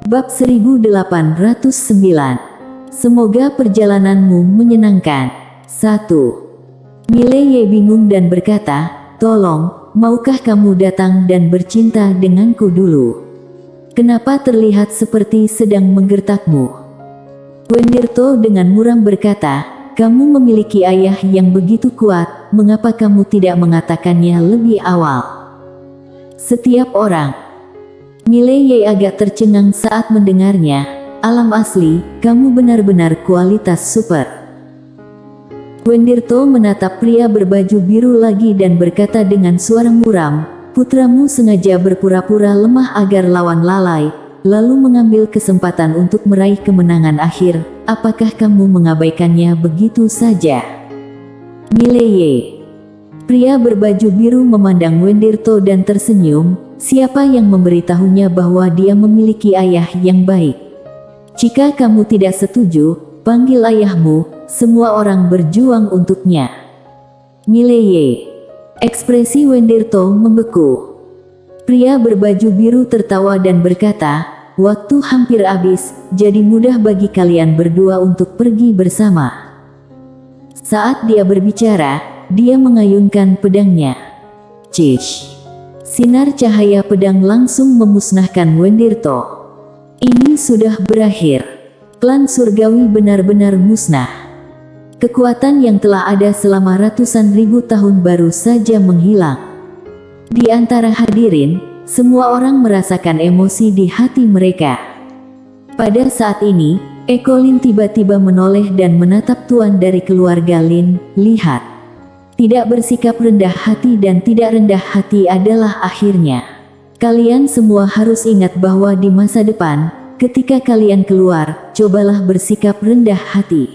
Bab 1809. Semoga perjalananmu menyenangkan. 1. Mileye bingung dan berkata, "Tolong, maukah kamu datang dan bercinta denganku dulu? Kenapa terlihat seperti sedang menggertakmu?" Wendirto dengan muram berkata, "Kamu memiliki ayah yang begitu kuat, mengapa kamu tidak mengatakannya lebih awal?" Setiap orang. Mileye agak tercengang saat mendengarnya. "Alam asli, kamu benar-benar kualitas super." Wendirto menatap pria berbaju biru lagi dan berkata dengan suara muram, "Putramu sengaja berpura-pura lemah agar lawan lalai, lalu mengambil kesempatan untuk meraih kemenangan akhir. Apakah kamu mengabaikannya begitu saja?" Mileye. Pria berbaju biru memandang Wendirto dan tersenyum. Siapa yang memberitahunya bahwa dia memiliki ayah yang baik? Jika kamu tidak setuju, panggil ayahmu, semua orang berjuang untuknya. Mileye. Ekspresi Wendirto membeku. Pria berbaju biru tertawa dan berkata, "Waktu hampir habis, jadi mudah bagi kalian berdua untuk pergi bersama." Saat dia berbicara, dia mengayunkan pedangnya. Cish. Sinar cahaya pedang langsung memusnahkan Wendirto. Ini sudah berakhir. Klan surgawi benar-benar musnah. Kekuatan yang telah ada selama ratusan ribu tahun baru saja menghilang. Di antara hadirin, semua orang merasakan emosi di hati mereka. Pada saat ini, Eko Lin tiba-tiba menoleh dan menatap tuan dari keluarga Lin. "Lihat. Tidak bersikap rendah hati dan tidak rendah hati adalah akhirnya. Kalian semua harus ingat bahwa di masa depan, ketika kalian keluar, cobalah bersikap rendah hati."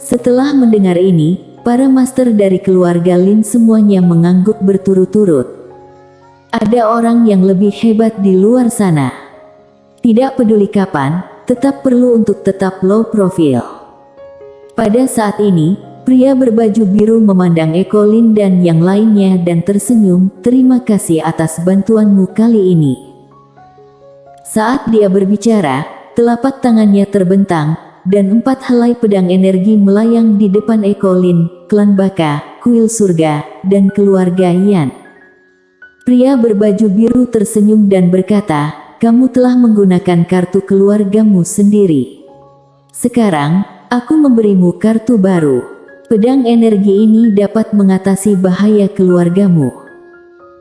Setelah mendengar ini, para master dari keluarga Lin semuanya mengangguk berturut-turut. Ada orang yang lebih hebat di luar sana. Tidak peduli kapan, tetap perlu untuk tetap low profile. Pada saat ini, pria berbaju biru memandang Eko Lin dan yang lainnya dan tersenyum, "Terima kasih atas bantuanmu kali ini." Saat dia berbicara, telapak tangannya terbentang, dan 4 helai pedang energi melayang di depan Eko Lin, klan Baka, kuil surga, dan keluarga Yan. Pria berbaju biru tersenyum dan berkata, "Kamu telah menggunakan kartu keluargamu sendiri. Sekarang, aku memberimu kartu baru. Pedang energi ini dapat mengatasi bahaya keluargamu."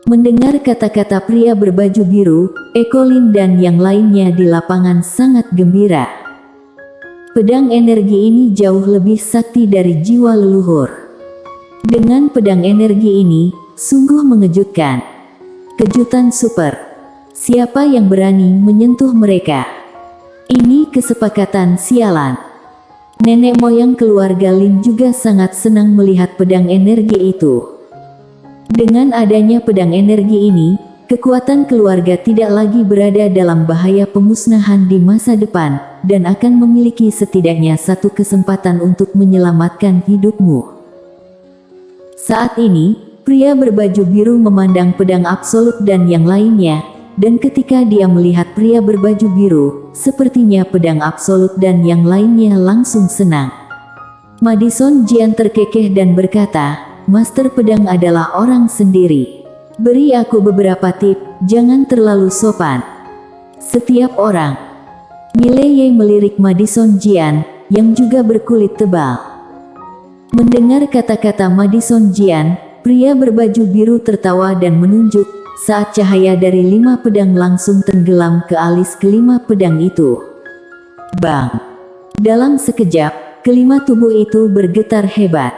Mendengar kata-kata pria berbaju biru, Eko Lin dan yang lainnya di lapangan sangat gembira. Pedang energi ini jauh lebih sakti dari jiwa leluhur. Dengan pedang energi ini, sungguh mengejutkan. Kejutan super. Siapa yang berani menyentuh mereka? Ini kesepakatan sialan. Nenek moyang keluarga Lin juga sangat senang melihat pedang energi itu. Dengan adanya pedang energi ini, kekuatan keluarga tidak lagi berada dalam bahaya pemusnahan di masa depan, dan akan memiliki setidaknya satu kesempatan untuk menyelamatkan hidupmu. Saat ini, pria berbaju biru memandang pedang absolut dan yang lainnya, dan ketika dia melihat pria berbaju biru, sepertinya pedang absolut dan yang lainnya langsung senang. Madison Jian terkekeh dan berkata, "Master pedang adalah orang sendiri. Beri aku beberapa tip, jangan terlalu sopan." Setiap orang. Mileye melirik Madison Jian, yang juga berkulit tebal. Mendengar kata-kata Madison Jian, pria berbaju biru tertawa dan menunjuk, saat cahaya dari 5 pedang langsung tenggelam ke alis kelima pedang itu. Bang! Dalam sekejap, kelima tubuh itu bergetar hebat.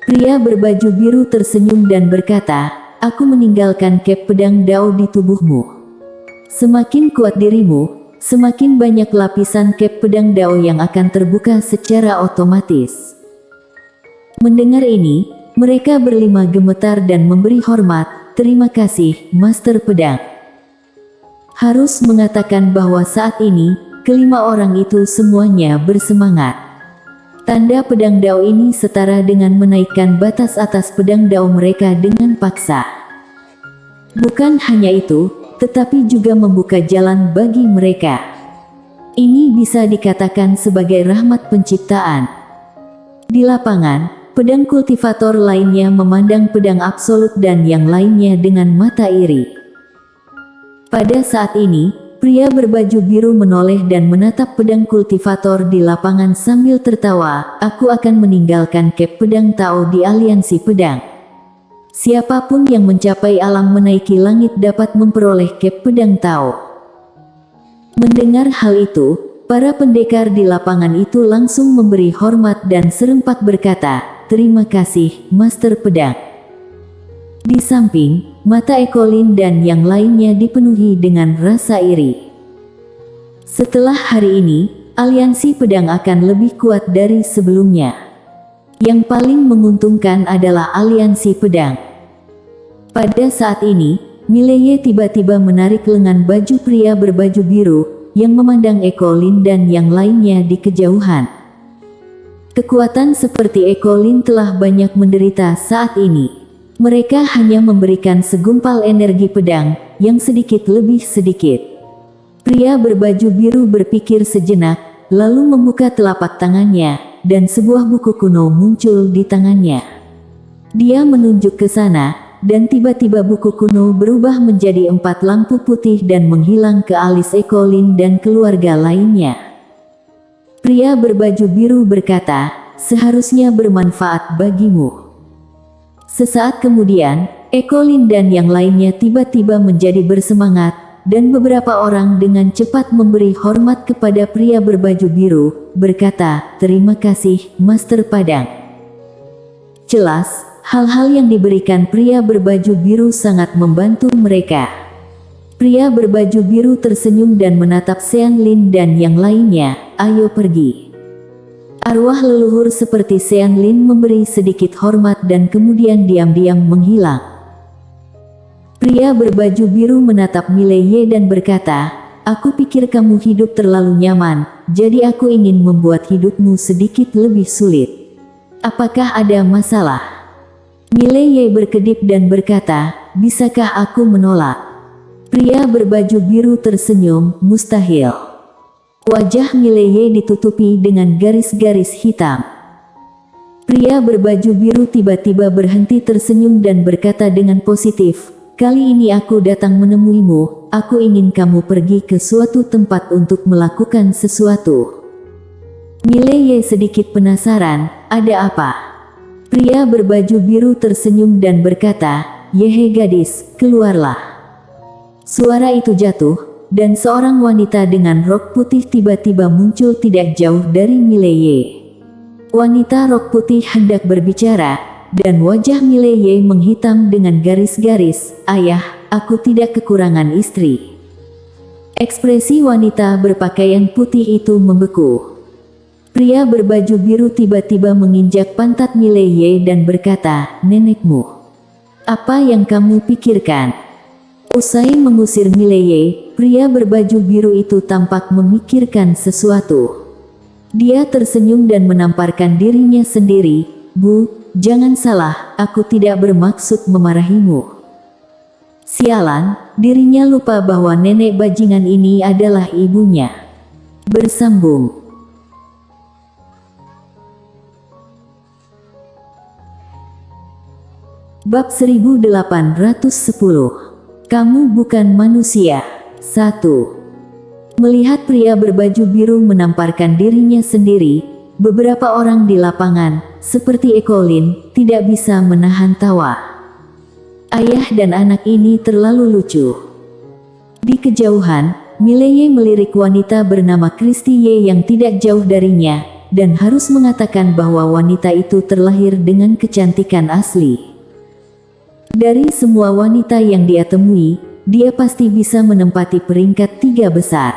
Pria berbaju biru tersenyum dan berkata, "Aku meninggalkan cap pedang Dao di tubuhmu. Semakin kuat dirimu, semakin banyak lapisan cap pedang Dao yang akan terbuka secara otomatis." Mendengar ini, mereka berlima gemetar dan memberi hormat. "Terima kasih, Master Pedang." Harus mengatakan bahwa saat ini, kelima orang itu semuanya bersemangat. Tanda pedang Dao ini setara dengan menaikkan batas atas pedang Dao mereka dengan paksa. Bukan hanya itu, tetapi juga membuka jalan bagi mereka. Ini bisa dikatakan sebagai rahmat penciptaan. Di lapangan, pedang kultivator lainnya memandang pedang absolut dan yang lainnya dengan mata iri. Pada saat ini, pria berbaju biru menoleh dan menatap pedang kultivator di lapangan sambil tertawa. Aku akan meninggalkan kep pedang Tao di aliansi pedang. Siapapun yang mencapai alam menaiki langit dapat memperoleh kep pedang Tao. Mendengar hal itu, para pendekar di lapangan itu langsung memberi hormat dan serempak berkata, "Terima kasih, Master Pedang." Di samping, mata Ekolin dan yang lainnya dipenuhi dengan rasa iri. Setelah hari ini, aliansi pedang akan lebih kuat dari sebelumnya. Yang paling menguntungkan adalah aliansi pedang. Pada saat ini, Mileye tiba-tiba menarik lengan baju pria berbaju biru, yang memandang Ekolin dan yang lainnya di kejauhan. Kekuatan seperti Ekolin telah banyak menderita saat ini. Mereka hanya memberikan segumpal energi pedang, yang sedikit lebih sedikit. Pria berbaju biru berpikir sejenak, lalu membuka telapak tangannya, dan sebuah buku kuno muncul di tangannya. Dia menunjuk ke sana, dan tiba-tiba buku kuno berubah menjadi 4 lampu putih dan menghilang ke alis Ekolin dan keluarga lainnya. Pria berbaju biru berkata, "Seharusnya bermanfaat bagimu." Sesaat kemudian, Ekolin dan yang lainnya tiba-tiba menjadi bersemangat, dan beberapa orang dengan cepat memberi hormat kepada pria berbaju biru, berkata, "Terima kasih, Master Padang." Jelas, hal-hal yang diberikan pria berbaju biru sangat membantu mereka. Pria berbaju biru tersenyum dan menatap Sean Lin dan yang lainnya, "Ayo pergi." Arwah leluhur seperti Sean Lin memberi sedikit hormat dan kemudian diam-diam menghilang. Pria berbaju biru menatap Mileye dan berkata, "Aku pikir kamu hidup terlalu nyaman, jadi aku ingin membuat hidupmu sedikit lebih sulit. Apakah ada masalah?" Mileye berkedip dan berkata, "Bisakah aku menolak?" Pria berbaju biru tersenyum, "Mustahil." Wajah Mileye ditutupi dengan garis-garis hitam. Pria berbaju biru tiba-tiba berhenti tersenyum dan berkata dengan positif, "Kali ini aku datang menemuimu, aku ingin kamu pergi ke suatu tempat untuk melakukan sesuatu." Mileye sedikit penasaran, "Ada apa?" Pria berbaju biru tersenyum dan berkata, "Yehe gadis, keluarlah." Suara itu jatuh, dan seorang wanita dengan rok putih tiba-tiba muncul tidak jauh dari Mileye. Wanita rok putih hendak berbicara, dan wajah Mileye menghitam dengan garis-garis, "Ayah, aku tidak kekurangan istri." Ekspresi wanita berpakaian putih itu membeku. Pria berbaju biru tiba-tiba menginjak pantat Mileye dan berkata, "Nenekmu. Apa yang kamu pikirkan?" Usai mengusir Mileye, pria berbaju biru itu tampak memikirkan sesuatu. Dia tersenyum dan menamparkan dirinya sendiri, "Bu, jangan salah, aku tidak bermaksud memarahimu." Sialan, dirinya lupa bahwa nenek bajingan ini adalah ibunya. Bersambung. Bab 1810. Kamu bukan manusia. 1. Melihat pria berbaju biru menamparkan dirinya sendiri, beberapa orang di lapangan, seperti Ekolin, tidak bisa menahan tawa. Ayah dan anak ini terlalu lucu. Di kejauhan, Mileye melirik wanita bernama Christie yang tidak jauh darinya, dan harus mengatakan bahwa wanita itu terlahir dengan kecantikan asli. Dari semua wanita yang dia temui, dia pasti bisa menempati peringkat 3 besar.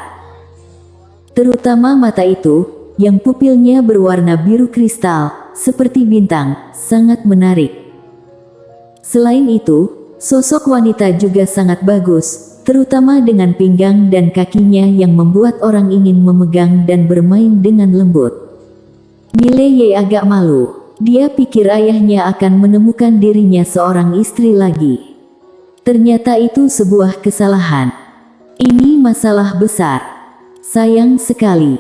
Terutama mata itu, yang pupilnya berwarna biru kristal, seperti bintang, sangat menarik. Selain itu, sosok wanita juga sangat bagus, terutama dengan pinggang dan kakinya yang membuat orang ingin memegang dan bermain dengan lembut. Mileye agak malu. Dia pikir ayahnya akan menemukan dirinya seorang istri lagi. Ternyata itu sebuah kesalahan. Ini masalah besar. Sayang sekali.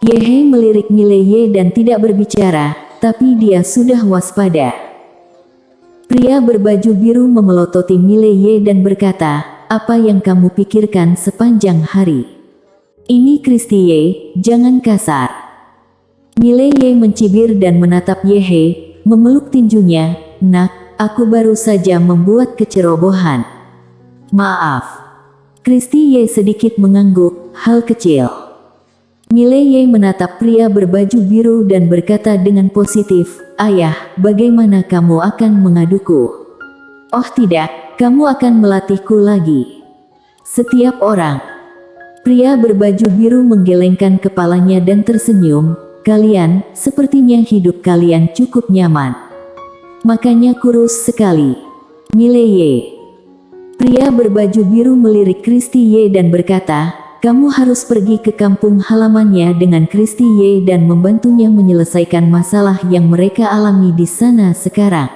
Yehe melirik Mileye dan tidak berbicara, tapi dia sudah waspada. Pria berbaju biru memelototi Mileye dan berkata, "Apa yang kamu pikirkan sepanjang hari? Ini Kristie, jangan kasar." Mileye mencibir dan menatap Yehe, memeluk tinjunya. "Nak, aku baru saja membuat kecerobohan. Maaf." Kristie sedikit mengangguk, "Hal kecil." Mileye menatap pria berbaju biru dan berkata dengan positif, "Ayah, bagaimana kamu akan mengaduku?" "Oh tidak, kamu akan melatihku lagi." Setiap orang. Pria berbaju biru menggelengkan kepalanya dan tersenyum. "Kalian, sepertinya hidup kalian cukup nyaman. Makanya kurus sekali." Mileye. Pria berbaju biru melirik Kristie dan berkata, "Kamu harus pergi ke kampung halamannya dengan Kristie dan membantunya menyelesaikan masalah yang mereka alami di sana sekarang."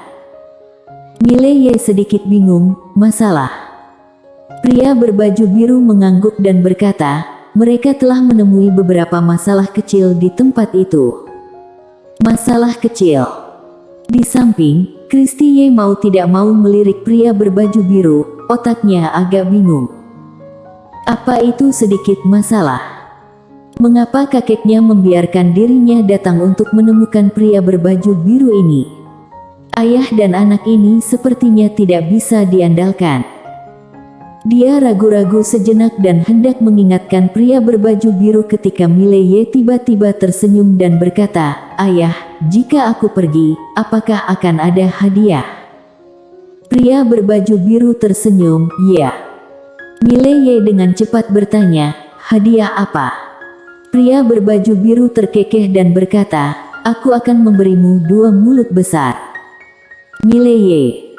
Mileye sedikit bingung, "Masalah?" Pria berbaju biru mengangguk dan berkata, "Mereka telah menemui beberapa masalah kecil di tempat itu." Masalah kecil. Di samping, Kristie mau tidak mau melirik pria berbaju biru, otaknya agak bingung. Apa itu sedikit masalah? Mengapa kakeknya membiarkan dirinya datang untuk menemukan pria berbaju biru ini? Ayah dan anak ini sepertinya tidak bisa diandalkan. Dia ragu-ragu sejenak dan hendak mengingatkan pria berbaju biru ketika Mileye tiba-tiba tersenyum dan berkata, "Ayah, jika aku pergi, apakah akan ada hadiah?" Pria berbaju biru tersenyum, "Ya." Mileye dengan cepat bertanya, "Hadiah apa?" Pria berbaju biru terkekeh dan berkata, "Aku akan memberimu 2 mulut besar." Mileye.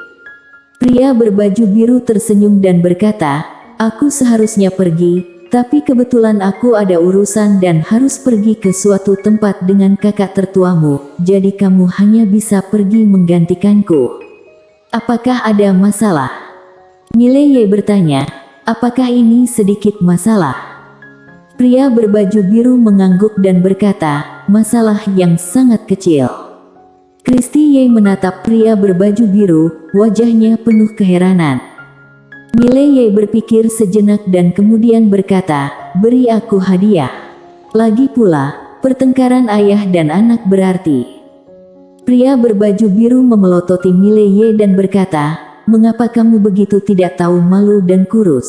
Pria berbaju biru tersenyum dan berkata, "Aku seharusnya pergi, tapi kebetulan aku ada urusan dan harus pergi ke suatu tempat dengan kakak tertuamu, jadi kamu hanya bisa pergi menggantikanku. Apakah ada masalah?" Mileye bertanya, "Apakah ini sedikit masalah?" Pria berbaju biru mengangguk dan berkata, "Masalah yang sangat kecil." Kristie menatap pria berbaju biru, wajahnya penuh keheranan. Mileye berpikir sejenak dan kemudian berkata, "Beri aku hadiah. Lagi pula, pertengkaran ayah dan anak berarti." Pria berbaju biru memelototi Mileye dan berkata, "Mengapa kamu begitu tidak tahu malu dan kurus?"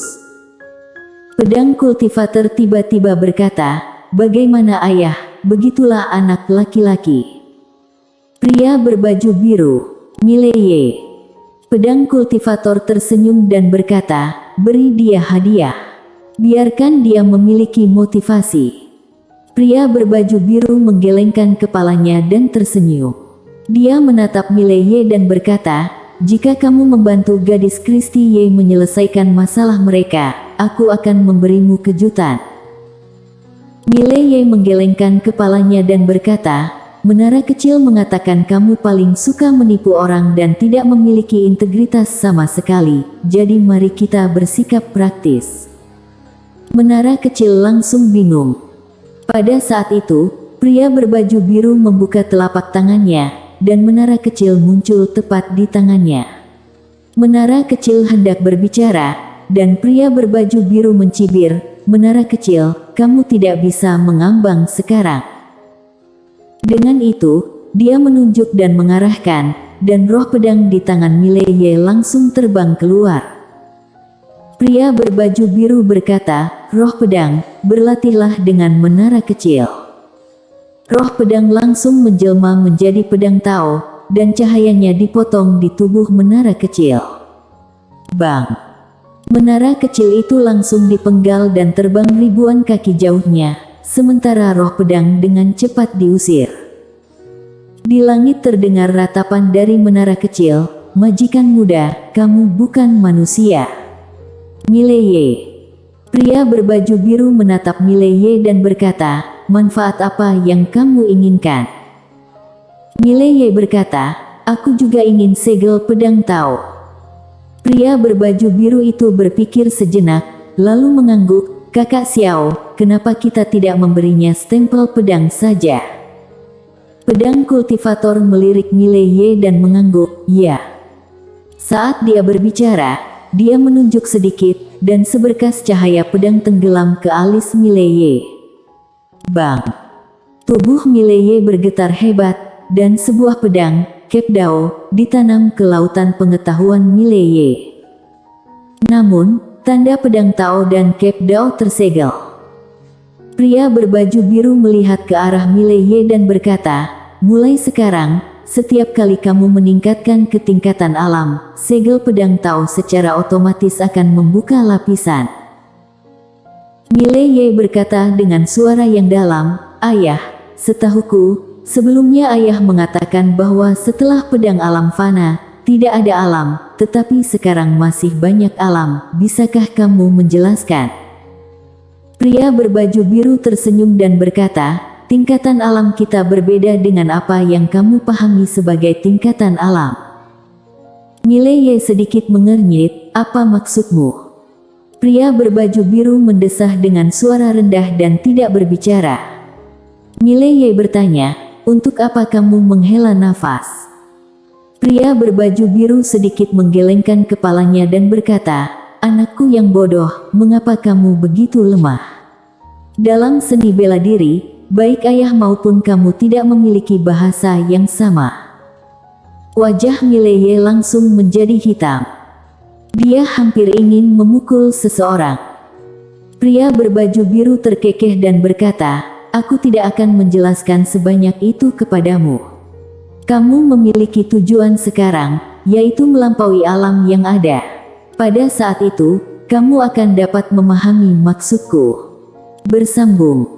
Pedang kultivator tiba-tiba berkata, "Bagaimana ayah, begitulah anak laki-laki." Pria berbaju biru, Mileye. Pedang kultivator tersenyum dan berkata, "Beri dia hadiah. Biarkan dia memiliki motivasi." Pria berbaju biru menggelengkan kepalanya dan tersenyum. Dia menatap Mileye dan berkata, "Jika kamu membantu gadis Kristie menyelesaikan masalah mereka, aku akan memberimu kejutan." Mileye menggelengkan kepalanya dan berkata, "Menara kecil mengatakan kamu paling suka menipu orang dan tidak memiliki integritas sama sekali, jadi mari kita bersikap praktis." Menara kecil langsung bingung. Pada saat itu, pria berbaju biru membuka telapak tangannya, dan menara kecil muncul tepat di tangannya. Menara kecil hendak berbicara, dan pria berbaju biru mencibir, "Menara kecil, kamu tidak bisa mengambang sekarang." Dengan itu, dia menunjuk dan mengarahkan, dan roh pedang di tangan Mileye langsung terbang keluar. Pria berbaju biru berkata, "Roh pedang, berlatihlah dengan menara kecil." Roh pedang langsung menjelma menjadi pedang Tao, dan cahayanya dipotong di tubuh menara kecil. Bang! Menara kecil itu langsung dipenggal dan terbang ribuan kaki jauhnya, sementara roh pedang dengan cepat diusir. Di langit terdengar ratapan dari menara kecil, "Majikan muda, kamu bukan manusia." Mileye. Pria berbaju biru menatap Mileye dan berkata, "Manfaat apa yang kamu inginkan?" Mileye berkata, "Aku juga ingin segel pedang Tao." Pria berbaju biru itu berpikir sejenak, lalu mengangguk, "Kakak Xiao, kenapa kita tidak memberinya stempel pedang saja?" Pedang kultivator melirik Mileye dan mengangguk, "Ya." Saat dia berbicara, dia menunjuk sedikit, dan seberkas cahaya pedang tenggelam ke alis Mileye. Bang! Tubuh Mileye bergetar hebat, dan sebuah pedang, Kep Dao, ditanam ke lautan pengetahuan Mileye. Namun, tanda pedang Tao dan Kep Dao tersegel. Pria berbaju biru melihat ke arah Mileye dan berkata, "Mulai sekarang, setiap kali kamu meningkatkan ketingkatan alam, segel pedang Tao secara otomatis akan membuka lapisan." Mileye berkata dengan suara yang dalam, "Ayah, setahuku, sebelumnya ayah mengatakan bahwa setelah pedang alam fana, tidak ada alam, tetapi sekarang masih banyak alam, bisakah kamu menjelaskan?" Pria berbaju biru tersenyum dan berkata, "Tingkatan alam kita berbeda dengan apa yang kamu pahami sebagai tingkatan alam." Mileye sedikit mengernyit, "Apa maksudmu?" Pria berbaju biru mendesah dengan suara rendah dan tidak berbicara. Mileye bertanya, "Untuk apa kamu menghela nafas?" Pria berbaju biru sedikit menggelengkan kepalanya dan berkata, "Anakku yang bodoh, mengapa kamu begitu lemah? Dalam seni bela diri, baik ayah maupun kamu tidak memiliki bahasa yang sama." Wajah Mileye langsung menjadi hitam. Dia hampir ingin memukul seseorang. Pria berbaju biru terkekeh dan berkata, "Aku tidak akan menjelaskan sebanyak itu kepadamu. Kamu memiliki tujuan sekarang, yaitu melampaui alam yang ada. Pada saat itu, kamu akan dapat memahami maksudku." Bersambung.